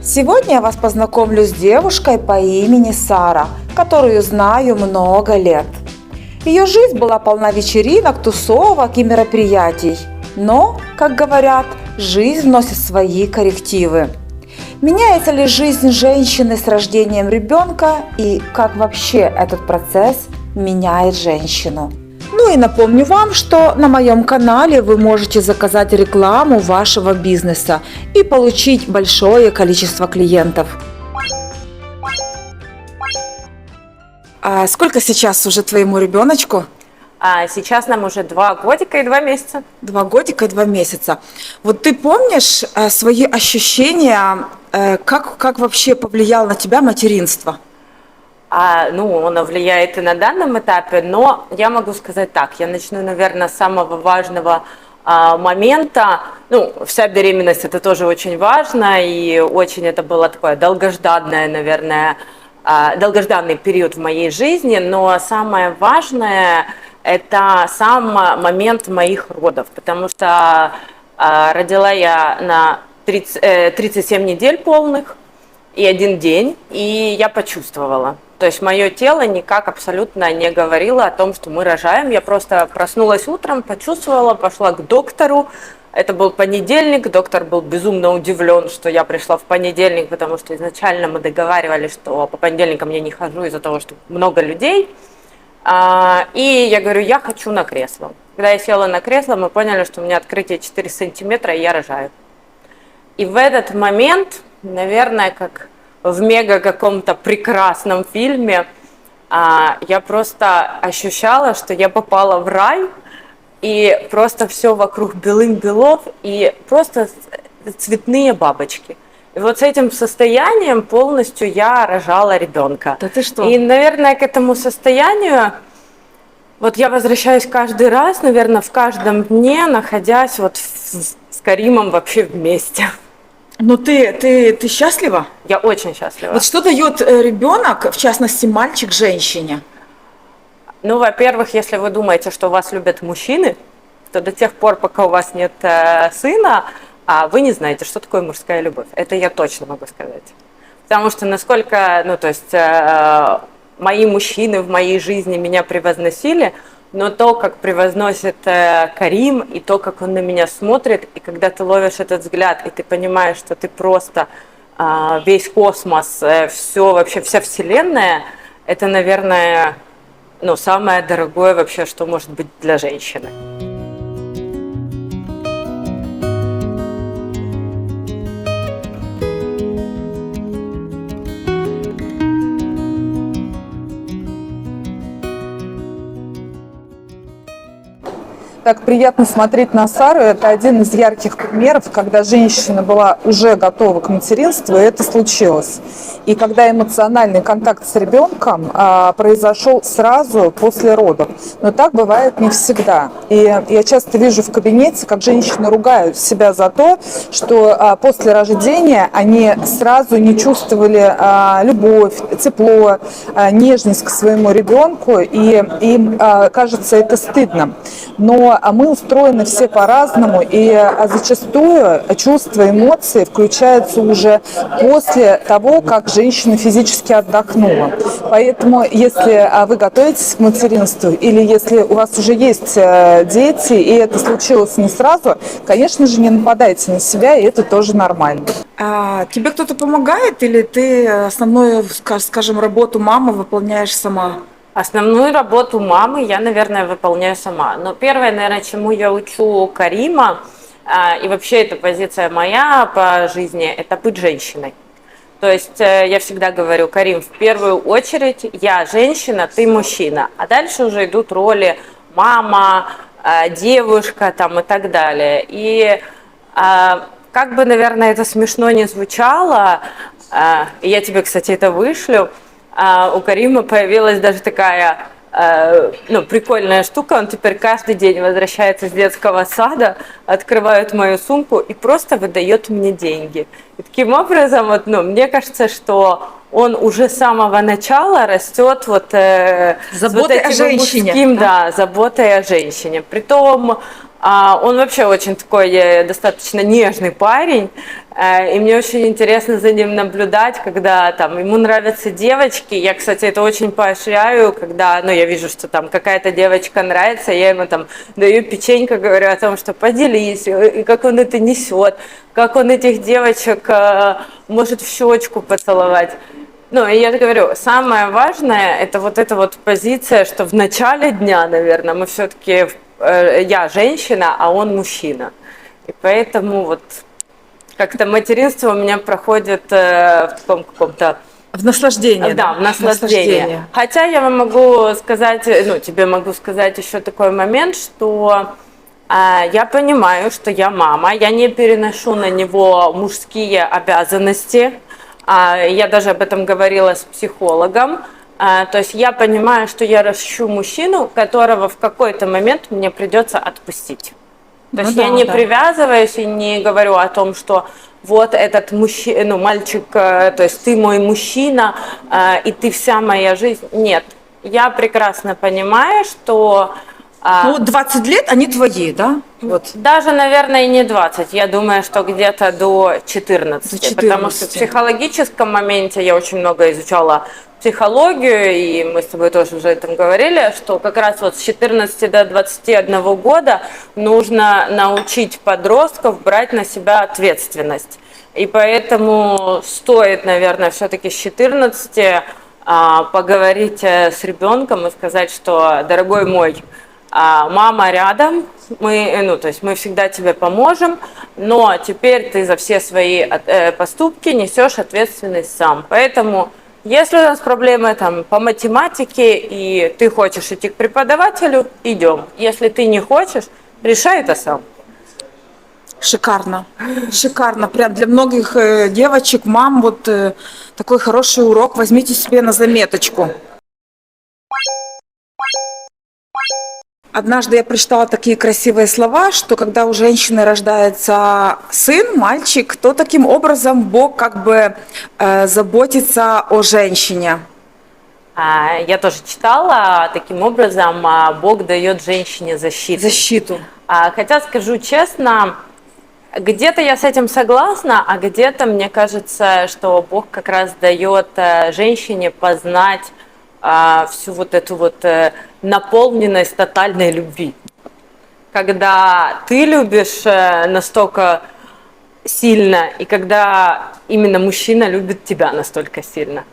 Сегодня я вас познакомлю с девушкой по имени Сара, которую знаю много лет. Ее жизнь была полна вечеринок, тусовок и мероприятий. Но, как говорят, жизнь вносит свои коррективы. Меняется ли жизнь женщины с рождением ребенка и как вообще этот процесс меняет женщину? Ну и напомню вам, что на моем канале вы можете заказать рекламу вашего бизнеса и получить большое количество клиентов. А сколько сейчас уже твоему ребеночку? Сейчас нам уже 2 годика и 2 месяца. 2 годика и 2 месяца. Вот ты помнишь свои ощущения, как вообще повлияло на тебя материнство? Оно влияет и на данном этапе, но я могу сказать так, я начну, наверное, с самого важного момента. Вся беременность это тоже очень важно, и очень это было такое долгожданное, наверное, долгожданный период в моей жизни, но самое важное это сам момент моих родов, потому что родила я на 37 недель полных и 1 день, и я почувствовала. То есть мое тело никак абсолютно не говорило о том, что мы рожаем. Я просто проснулась утром, почувствовала, пошла к доктору. Это был понедельник, доктор был безумно удивлен, что я пришла в понедельник, потому что изначально мы договаривались, что по понедельникам я не хожу из-за того, что много людей. И я говорю, я хочу на кресло. Когда я села на кресло, мы поняли, что у меня открытие 4 сантиметра, и я рожаю. И в этот момент, наверное, как в мега каком-то прекрасном фильме, я просто ощущала, что я попала в рай, и просто все вокруг белым-белов, и просто цветные бабочки. И вот с этим состоянием полностью я рожала ребенка. Да ты что? И, наверное, к этому состоянию вот я возвращаюсь каждый раз, наверное, в каждом дне, находясь вот с Каримом вообще вместе. Ну ты счастлива? Я очень счастлива. Вот что дает ребенок, в частности мальчик, женщине? Во-первых, если вы думаете, что вас любят мужчины, то до тех пор, пока у вас нет сына, вы не знаете, что такое мужская любовь. Это я точно могу сказать. Потому что насколько, мои мужчины в моей жизни меня превозносили, но то, как превозносит Карим, и то, как он на меня смотрит, и когда ты ловишь этот взгляд, и ты понимаешь, что ты просто весь космос, вообще вся вселенная, это, наверное, самое дорогое вообще, что может быть для женщины. Так приятно смотреть на Сару. Это один из ярких примеров, когда женщина была уже готова к материнству, и это случилось. И когда эмоциональный контакт с ребенком произошел сразу после родов. Но так бывает не всегда. И я часто вижу в кабинете, как женщины ругают себя за то, что после рождения они сразу не чувствовали любовь, тепло, нежность к своему ребенку, и им кажется это стыдно. Но мы устроены все по-разному, и зачастую чувства, эмоции включаются уже после того, как женщина физически отдохнула. Поэтому, если вы готовитесь к материнству, или если у вас уже есть дети, и это случилось не сразу, конечно же, не нападайте на себя, и это тоже нормально. Тебе кто-то помогает, или ты основную, скажем, работу мамы выполняешь сама? Основную работу мамы я, наверное, выполняю сама. Но первое, наверное, чему я учу Карима, и вообще эта позиция моя по жизни, это быть женщиной. То есть я всегда говорю, Карим, в первую очередь я женщина, ты мужчина. А дальше уже идут роли мама, девушка и так далее. И как бы, наверное, это смешно не звучало, и я тебе, кстати, это вышлю, у Карима появилась даже такая прикольная штука. Он теперь каждый день возвращается с детского сада, открывает мою сумку и просто выдает мне деньги. И таким образом, мне кажется, что он уже с самого начала растет Заботой о женщине. Мужским, заботой о женщине. Притом он вообще очень такой достаточно нежный парень. И мне очень интересно за ним наблюдать, когда там ему нравятся девочки. Я, кстати, это очень поощряю, когда, ну, я вижу, что там какая-то девочка нравится, я ему там даю печенька, говорю о том, что поделись, и как он это несет, как он этих девочек может в щечку поцеловать. Ну, и я же говорю, самое важное, это вот эта вот позиция, что в начале дня, наверное, мы все-таки, я женщина, а он мужчина. И поэтому вот как-то материнство у меня проходит в таком каком-то... В наслаждении. Да, в наслаждении. Хотя я вам могу сказать, ну, тебе могу сказать еще такой момент, что я понимаю, что я мама, я не переношу на него мужские обязанности. Я даже об этом говорила с психологом. То есть я понимаю, что я ращу мужчину, которого в какой-то момент мне придется отпустить. То есть я не привязываюсь и не говорю о том, что вот этот мужчина, ну, мальчик, то есть ты мой мужчина, и ты вся моя жизнь. Нет, я прекрасно понимаю, что... Ну, 20 лет они твои, да? Вот. Даже, наверное, и не 20. Я думаю, что где-то до 14. До 14. Потому что в психологическом моменте я очень много изучала психологию, и мы с тобой тоже уже о этом говорили, что как раз вот с 14 до 21 года нужно научить подростков брать на себя ответственность. И поэтому стоит, наверное, все-таки с 14 поговорить с ребенком и сказать, что, дорогой мой, мама рядом, ну, то есть мы всегда тебе поможем, но теперь ты за все свои поступки несешь ответственность сам. Поэтому, если у нас проблемы там, по математике, и ты хочешь идти к преподавателю, идем. Если ты не хочешь, решай это сам. Шикарно, шикарно. Прям для многих девочек, мам, вот такой хороший урок. Возьмите себе на заметочку. Однажды я прочитала такие красивые слова, что когда у женщины рождается сын, мальчик, то таким образом Бог как бы заботится о женщине. Я тоже читала, таким образом Бог дает женщине защиту. Защиту. Хотя, скажу честно, где-то я с этим согласна, а где-то мне кажется, что Бог как раз дает женщине познать всю вот эту вот наполненность тотальной любви. Когда ты любишь настолько сильно, и когда именно мужчина любит тебя настолько сильно.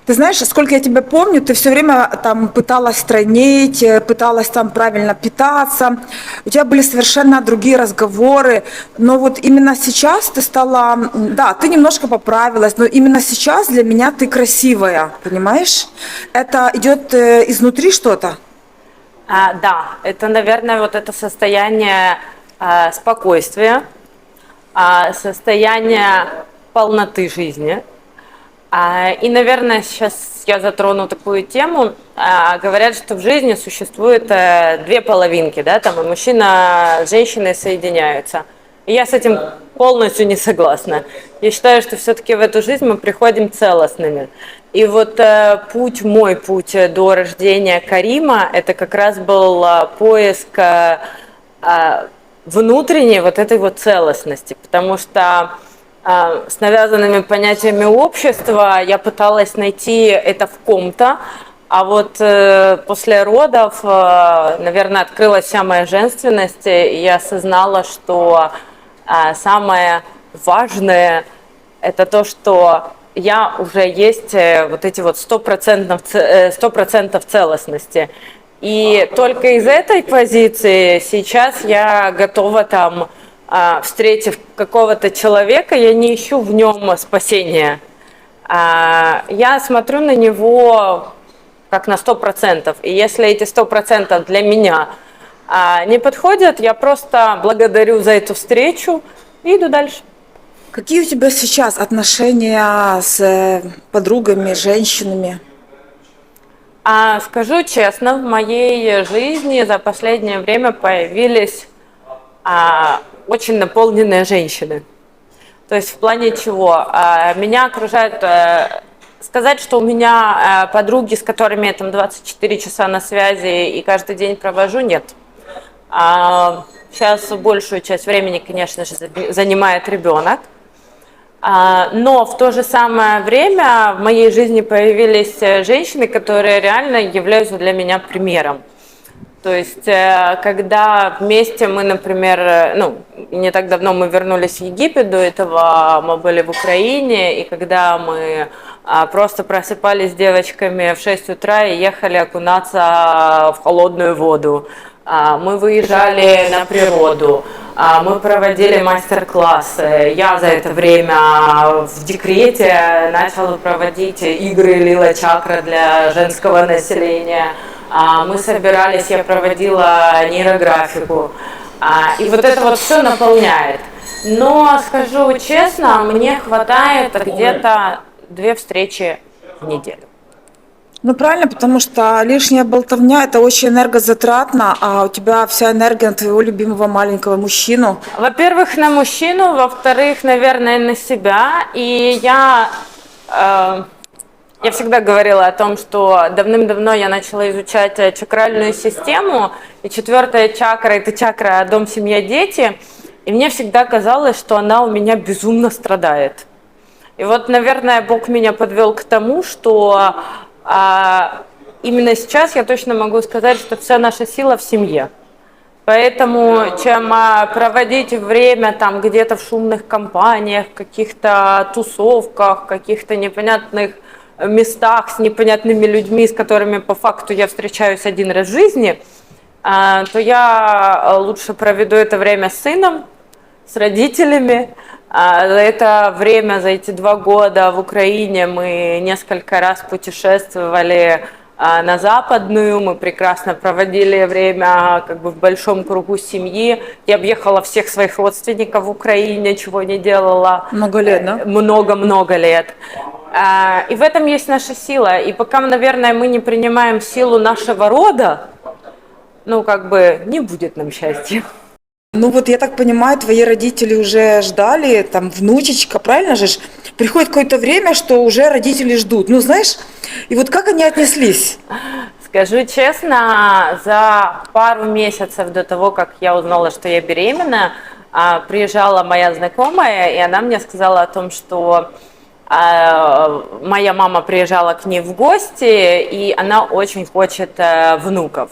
Ты знаешь, сколько я тебя помню, ты все время там пыталась стройнеть, пыталась там правильно питаться. У тебя были совершенно другие разговоры. Но вот именно сейчас ты стала... Да, ты немножко поправилась, но именно сейчас для меня ты красивая, понимаешь? Это идет изнутри что-то? Да, это, наверное, вот это состояние спокойствия, состояние полноты жизни. И, наверное, сейчас я затрону такую тему. Говорят, что в жизни существует две половинки, да, там и мужчина с женщиной соединяются. И я с этим полностью не согласна. Я считаю, что все-таки в эту жизнь мы приходим целостными. И вот мой путь до рождения Карима, это как раз был поиск внутренней вот этой вот целостности, потому что с навязанными понятиями общества я пыталась найти это в ком-то, а вот после родов, наверное, открылась вся моя женственность, и я осознала, что самое важное – это то, что я уже есть вот эти вот 100% целостности. И только из этой позиции сейчас я готова там, встретив какого-то человека, я не ищу в нем спасения. Я смотрю на него как на 100%. И если эти 100% для меня не подходят, я просто благодарю за эту встречу и иду дальше. Какие у тебя сейчас отношения с подругами, женщинами? Скажу честно, в моей жизни за последнее время появились очень наполненные женщины. То есть в плане чего? Меня окружают... Сказать, что у меня подруги, с которыми я там 24 часа на связи и каждый день провожу, нет. Сейчас большую часть времени, конечно же, занимает ребенок. Но в то же самое время в моей жизни появились женщины, которые реально являются для меня примером. То есть, когда вместе мы, например, ну, не так давно мы вернулись в Египет, до этого мы были в Украине, и когда мы просто просыпались с девочками в 6 утра и ехали окунаться в холодную воду, мы выезжали на природу, мы проводили мастер-классы. Я за это время в декрете начала проводить игры Лила Чакра для женского населения. Мы собирались, я проводила нейрографику. И вот это вот все наполняет. Но, скажу честно, мне хватает где-то 2 встречи в неделю. Ну правильно, потому что лишняя болтовня это очень энергозатратно, а у тебя вся энергия на твоего любимого маленького мужчину. Во-первых, на мужчину, во-вторых, наверное, на себя. И я всегда говорила о том, что давным-давно я начала изучать чакральную систему, и 4-я чакра – это чакра «Дом, семья, дети», и мне всегда казалось, что она у меня безумно страдает. И вот, наверное, Бог меня подвел к тому, что именно сейчас я точно могу сказать, что вся наша сила в семье. Поэтому, чем проводить время там где-то в шумных компаниях, каких-то тусовках, каких-то непонятных местах с непонятными людьми, с которыми по факту я встречаюсь один раз в жизни, то я лучше проведу это время с сыном, с родителями. За это время, за эти 2 года в Украине мы несколько раз путешествовали на Западную, мы прекрасно проводили время как бы в большом кругу семьи. Я объехала всех своих родственников в Украине, чего не делала. Много лет, да? Много-много лет. И в этом есть наша сила. И пока, наверное, мы не принимаем силу нашего рода, ну, как бы, не будет нам счастья. Ну вот я так понимаю, твои родители уже ждали, там, внучечка, правильно же? Приходит какое-то время, что уже родители ждут. Ну, знаешь, и вот как они отнеслись? Скажу честно, за пару месяцев до того, как я узнала, что я беременна, приезжала моя знакомая, и она мне сказала о том, что моя мама приезжала к ней в гости, и она очень хочет внуков.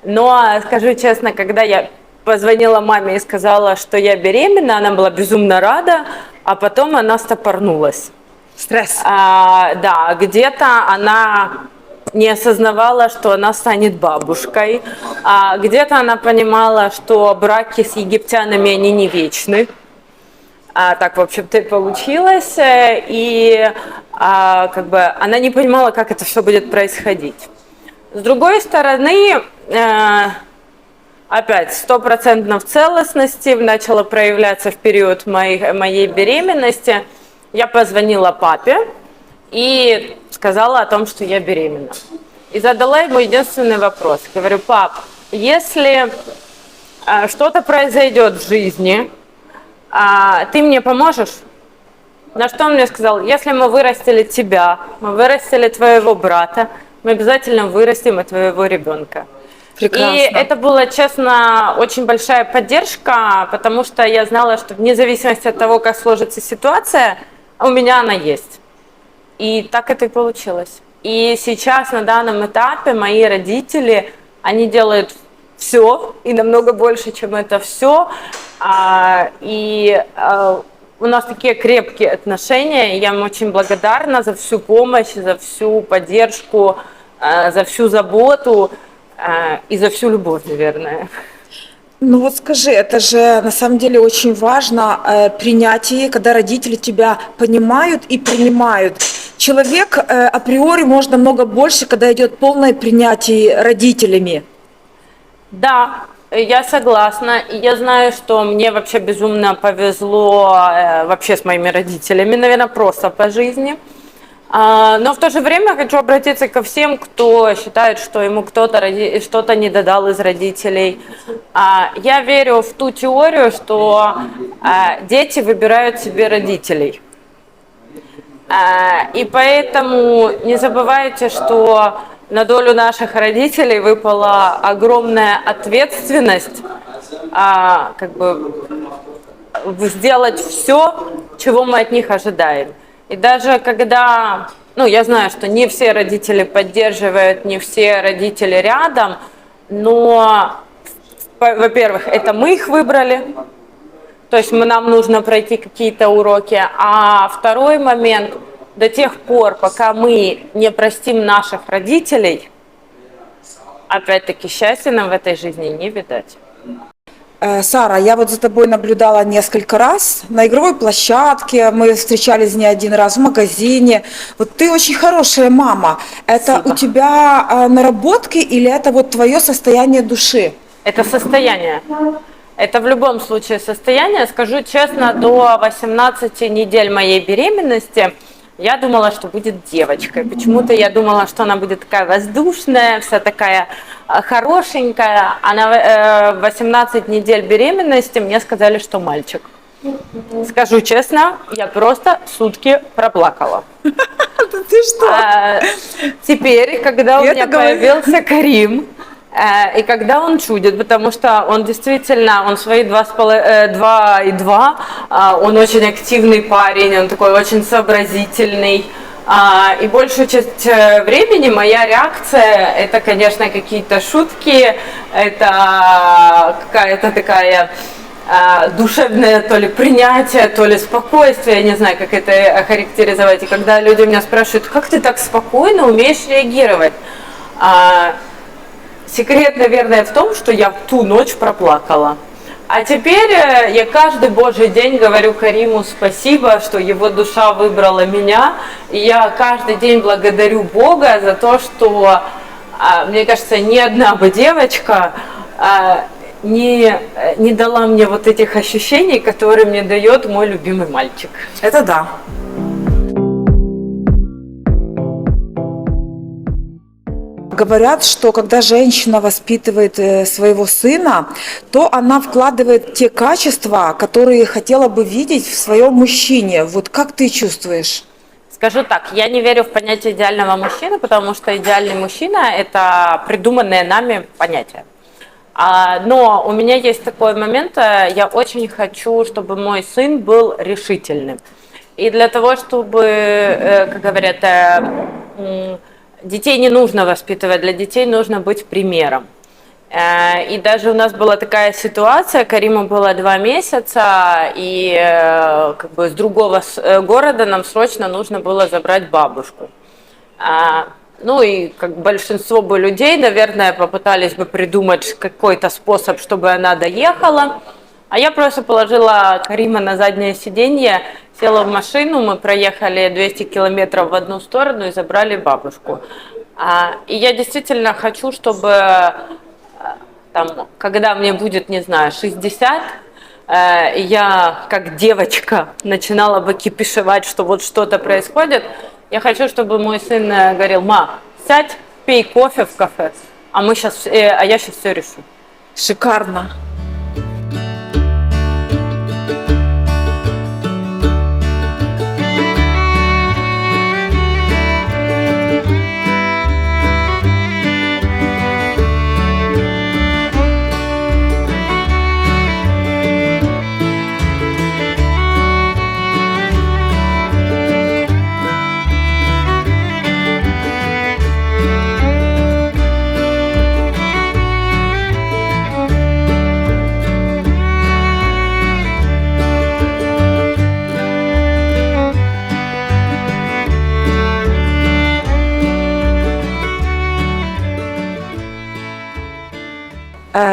Но, скажу честно, когда я позвонила маме и сказала, что я беременна, она была безумно рада, а потом она стопорнулась. Стресс. Да, где-то она не осознавала, что она станет бабушкой, а где-то она понимала, что браки с египтянами, они не вечны. Так, в общем-то, и получилось, и как бы она не понимала, как это все будет происходить. С другой стороны, опять 100% целостности начала проявляться в период моей беременности. Я позвонила папе и сказала о том, что я беременна. И задала ему единственный вопрос. Говорю: пап, если что-то произойдет в жизни, ты мне поможешь? На что он мне сказал: если мы вырастили тебя, мы вырастили твоего брата, мы обязательно вырастим и твоего ребенка. Прекрасно. И это была, честно, очень большая поддержка, потому что я знала, что вне зависимости от того, как сложится ситуация, у меня она есть. И так это и получилось. И сейчас, на данном этапе, мои родители, они делают все, и намного больше, чем это все. У нас такие крепкие отношения, и я им очень благодарна за всю помощь, за всю поддержку, за всю заботу и за всю любовь, наверное. Ну вот скажи, это же на самом деле очень важно принятие, когда родители тебя понимают и принимают. Человек априори может намного больше, когда идет полное принятие родителями. Да, я согласна. И я знаю, что мне вообще безумно повезло вообще с моими родителями, наверное, просто по жизни. Но в то же время хочу обратиться ко всем, кто считает, что ему кто-то что-то не додал из родителей. Я верю в ту теорию, что дети выбирают себе родителей. И поэтому не забывайте, что на долю наших родителей выпала огромная ответственность как бы сделать все, чего мы от них ожидаем. И даже когда, ну, я знаю, что не все родители поддерживают, не все родители рядом, но, во-первых, это мы их выбрали, то есть нам нужно пройти какие-то уроки. А второй момент, до тех пор, пока мы не простим наших родителей, опять-таки, счастья нам в этой жизни не видать. Сара, я вот за тобой наблюдала несколько раз на игровой площадке, мы встречались не один раз в магазине. Вот ты очень хорошая мама. Это Спасибо. у тебя наработки или это вот твое состояние души? Это состояние. Это в любом случае состояние. Скажу честно, до 18 недель моей беременности я думала, что будет девочкой. Почему-то я думала, что она будет такая воздушная, вся такая хорошенькая. А на 18 недель беременности мне сказали, что мальчик. Скажу честно, я просто сутки проплакала. Ты что? Теперь, когда у меня появился Карим, и когда он чудит, потому что он действительно, он свои 2,2, он очень активный парень, он такой очень сообразительный. И большую часть времени моя реакция, это, конечно, какие-то шутки, это какая-то такая душевное то ли принятие, то ли спокойствие, я не знаю, как это охарактеризовать. И когда люди меня спрашивают, как ты так спокойно умеешь реагировать? Секрет, наверное, в том, что я ту ночь проплакала. А теперь я каждый божий день говорю Кариму спасибо, что его душа выбрала меня. И я каждый день благодарю Бога за то, что, мне кажется, ни одна бы девочка не дала мне вот этих ощущений, которые мне дает мой любимый мальчик. Это да. Говорят, что когда женщина воспитывает своего сына, то она вкладывает те качества, которые хотела бы видеть в своем мужчине. Вот как ты чувствуешь? Скажу так, я не верю в понятие идеального мужчины, потому что идеальный мужчина – это придуманное нами понятие. Но у меня есть такой момент, я очень хочу, чтобы мой сын был решительным. И для того, чтобы, как говорят, детей не нужно воспитывать, для детей нужно быть примером. И даже у нас была такая ситуация, Кариму было 2 месяца, и как бы с другого города нам срочно нужно было забрать бабушку. Ну и как большинство бы людей, наверное, попытались бы придумать какой-то способ, чтобы она доехала. А я просто положила Карима на заднее сиденье, села в машину, мы проехали 200 километров в одну сторону и забрали бабушку. И я действительно хочу, чтобы там, когда мне будет, не знаю, 60, я как девочка начинала бы кипишевать, что вот что-то происходит. Я хочу, чтобы мой сын говорил: ма, сядь, пей кофе в кафе, а я сейчас все решу. Шикарно.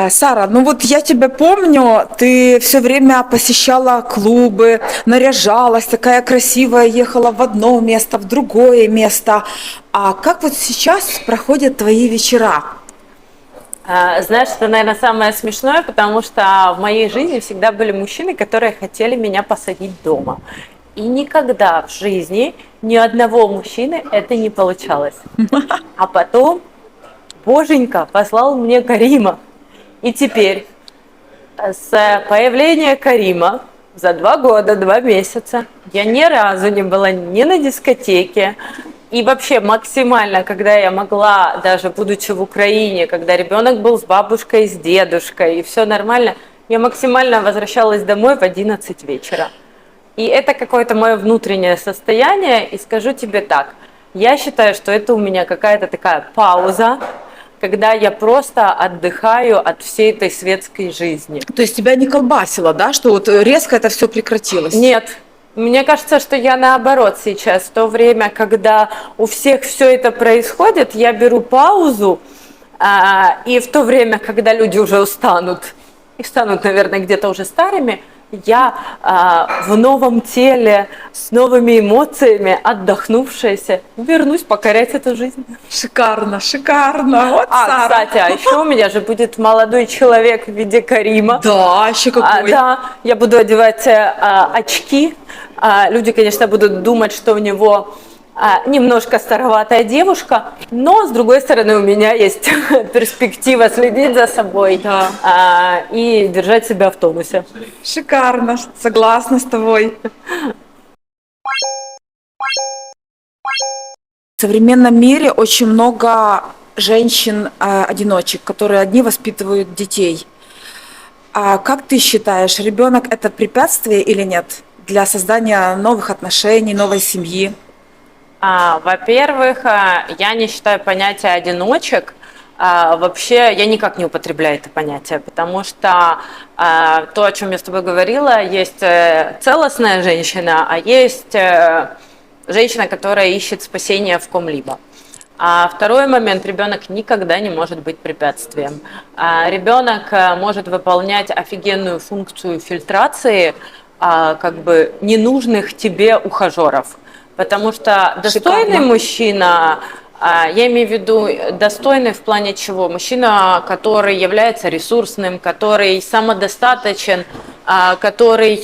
Сара, ну вот я тебя помню, ты все время посещала клубы, наряжалась, такая красивая, ехала в одно место, в другое место. А как вот сейчас проходят твои вечера? Знаешь, это, наверное, самое смешное, потому что в моей жизни всегда были мужчины, которые хотели меня посадить дома. И никогда в жизни ни одного мужчины это не получалось. А потом Боженька послал мне Карима. И теперь с появления Карима за 2 года, 2 месяца я ни разу не была ни на дискотеке. И вообще максимально, когда я могла, даже будучи в Украине, когда ребенок был с бабушкой, с дедушкой, и все нормально, я максимально возвращалась домой в 11 вечера. И это какое-то мое внутреннее состояние. И скажу тебе так, я считаю, что это у меня какая-то такая пауза, когда я просто отдыхаю от всей этой светской жизни. То есть тебя не колбасило, да, что вот резко это все прекратилось? Нет. Мне кажется, что я наоборот сейчас, в то время, когда у всех все это происходит, я беру паузу, и в то время, когда люди уже устанут, и станут, наверное, где-то уже старыми, я в новом теле, с новыми эмоциями, отдохнувшаяся, вернусь покорять эту жизнь. Шикарно, шикарно. Вот, Сара. Кстати, а еще у меня же будет молодой человек в виде Карима. Да, еще какой. Да, я буду одевать очки. Люди, конечно, будут думать, что у него немножко староватая девушка, но, с другой стороны, у меня есть перспектива следить за собой и держать себя в тонусе. Шикарно, согласна с тобой. В современном мире очень много женщин-одиночек, которые одни воспитывают детей. А как ты считаешь, ребенок это препятствие или нет для создания новых отношений, новой семьи? Во-первых, я не считаю понятие одиночек. Вообще, я никак не употребляю это понятие, потому что то, о чем я с тобой говорила, есть целостная женщина, а есть женщина, которая ищет спасения в ком-либо. А второй момент, ребенок никогда не может быть препятствием. Ребенок может выполнять офигенную функцию фильтрации как бы ненужных тебе ухажеров. Потому что достойный мужчина, я имею в виду достойный в плане чего? Мужчина, который является ресурсным, который самодостаточен, который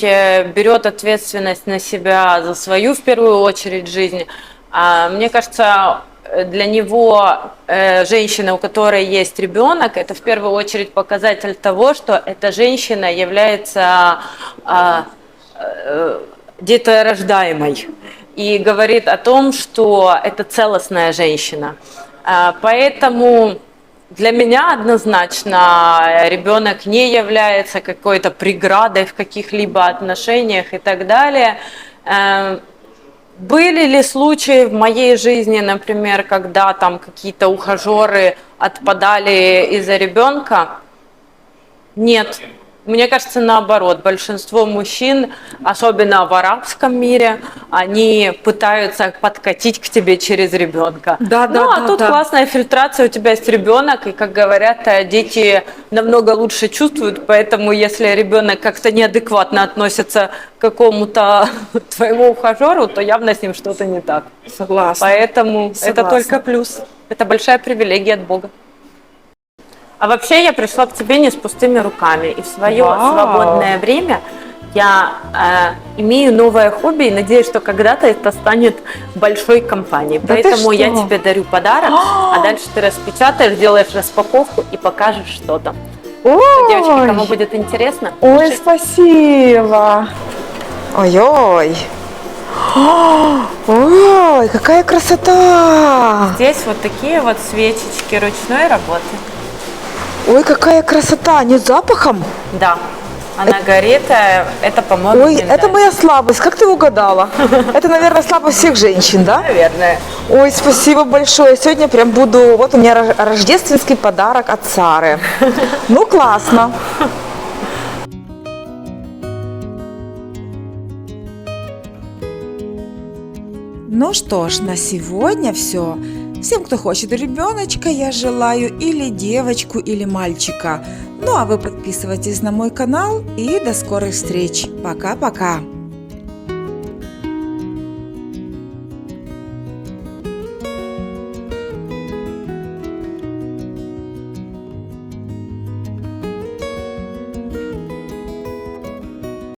берет ответственность на себя за свою, в первую очередь, жизнь. Мне кажется, для него женщина, у которой есть ребенок, это в первую очередь показатель того, что эта женщина является деторождаемой. И говорит о том, что это целостная женщина. Поэтому для меня однозначно ребенок не является какой-то преградой в каких-либо отношениях и так далее. Были ли случаи в моей жизни, например, когда там какие-то ухажеры отпадали из-за ребенка? Нет. Мне кажется, наоборот, большинство мужчин, особенно в арабском мире, они пытаются подкатить к тебе через ребенка. Тут классная фильтрация, у тебя есть ребенок, и, как говорят, дети намного лучше чувствуют, поэтому если ребенок как-то неадекватно относится к какому-то твоему ухажеру, то явно с ним что-то не так. Согласна. Поэтому это только плюс. Это большая привилегия от Бога. А вообще я пришла к тебе не с пустыми руками. И в свое свободное время я имею новое хобби и надеюсь, что когда-то это станет большой компанией. Да поэтому я тебе дарю подарок, а дальше ты распечатаешь, делаешь распаковку и покажешь, что там. Девочки, кому будет интересно? Ой, спасибо. Ой-ой. Ой, какая красота! Здесь вот такие вот свечечки ручной работы. Ой, какая красота! Не с запахом? Да. Она горит, это, по-моему, Ой, это моя слабость. Как ты угадала? Это, наверное, слабость всех женщин, да? Наверное. Ой, спасибо большое. Сегодня прям буду... Вот у меня рождественский подарок от Сары. Ну, классно. Ну что ж, на сегодня все. Всем, кто хочет ребеночка, я желаю или девочку, или мальчика. Ну а вы подписывайтесь на мой канал и до скорых встреч. Пока-пока.